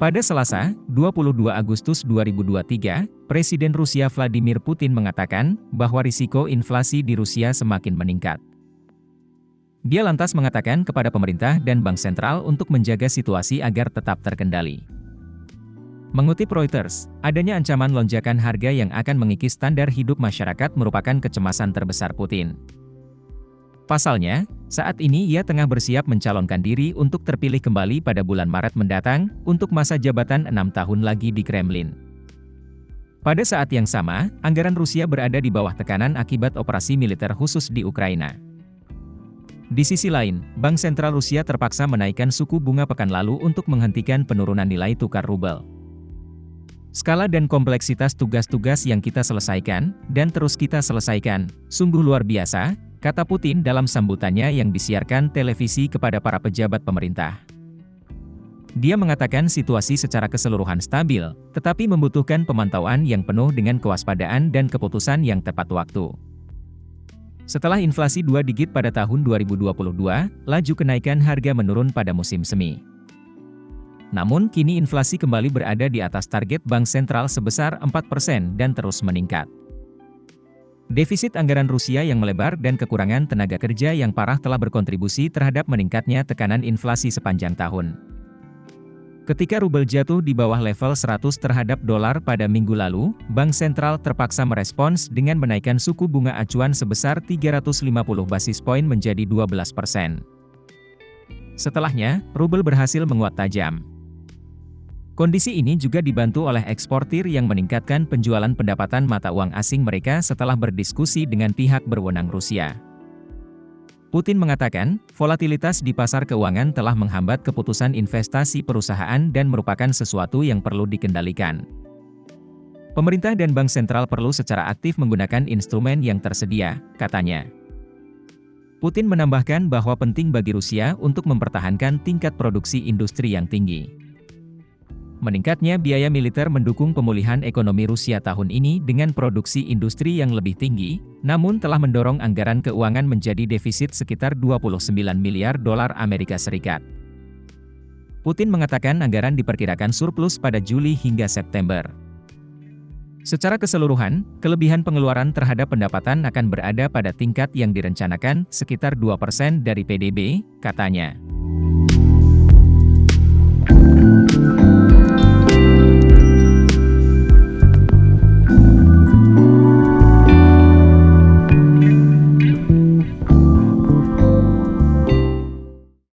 Pada Selasa, 22 Agustus 2023, Presiden Rusia Vladimir Putin mengatakan bahwa risiko inflasi di Rusia semakin meningkat. Dia lantas mengatakan kepada pemerintah dan bank sentral untuk menjaga situasi agar tetap terkendali. Mengutip Reuters, adanya ancaman lonjakan harga yang akan mengikis standar hidup masyarakat merupakan kecemasan terbesar Putin. Pasalnya, saat ini ia tengah bersiap mencalonkan diri untuk terpilih kembali pada bulan Maret mendatang, untuk masa jabatan 6 tahun lagi di Kremlin. Pada saat yang sama, anggaran Rusia berada di bawah tekanan akibat operasi militer khusus di Ukraina. Di sisi lain, Bank Sentral Rusia terpaksa menaikkan suku bunga pekan lalu untuk menghentikan penurunan nilai tukar rubel. Skala dan kompleksitas tugas-tugas yang kita selesaikan, dan terus kita selesaikan, sungguh luar biasa, kata Putin dalam sambutannya yang disiarkan televisi kepada para pejabat pemerintah. Dia mengatakan situasi secara keseluruhan stabil, tetapi membutuhkan pemantauan yang penuh dengan kewaspadaan dan keputusan yang tepat waktu. Setelah inflasi 2 digit pada tahun 2022, laju kenaikan harga menurun pada musim semi. Namun kini inflasi kembali berada di atas target bank sentral sebesar 4% dan terus meningkat. Defisit anggaran Rusia yang melebar dan kekurangan tenaga kerja yang parah telah berkontribusi terhadap meningkatnya tekanan inflasi sepanjang tahun. Ketika rubel jatuh di bawah level 100 terhadap dolar pada minggu lalu, Bank Sentral terpaksa merespons dengan menaikkan suku bunga acuan sebesar 350 basis poin menjadi 12%. Setelahnya, rubel berhasil menguat tajam. Kondisi ini juga dibantu oleh eksportir yang meningkatkan penjualan pendapatan mata uang asing mereka setelah berdiskusi dengan pihak berwenang Rusia. Putin mengatakan, volatilitas di pasar keuangan telah menghambat keputusan investasi perusahaan dan merupakan sesuatu yang perlu dikendalikan. Pemerintah dan bank sentral perlu secara aktif menggunakan instrumen yang tersedia, katanya. Putin menambahkan bahwa penting bagi Rusia untuk mempertahankan tingkat produksi industri yang tinggi. Meningkatnya biaya militer mendukung pemulihan ekonomi Rusia tahun ini dengan produksi industri yang lebih tinggi, namun telah mendorong anggaran keuangan menjadi defisit sekitar 29 miliar dolar Amerika Serikat. Putin mengatakan anggaran diperkirakan surplus pada Juli hingga September. Secara keseluruhan, kelebihan pengeluaran terhadap pendapatan akan berada pada tingkat yang direncanakan, sekitar 2% dari PDB, katanya.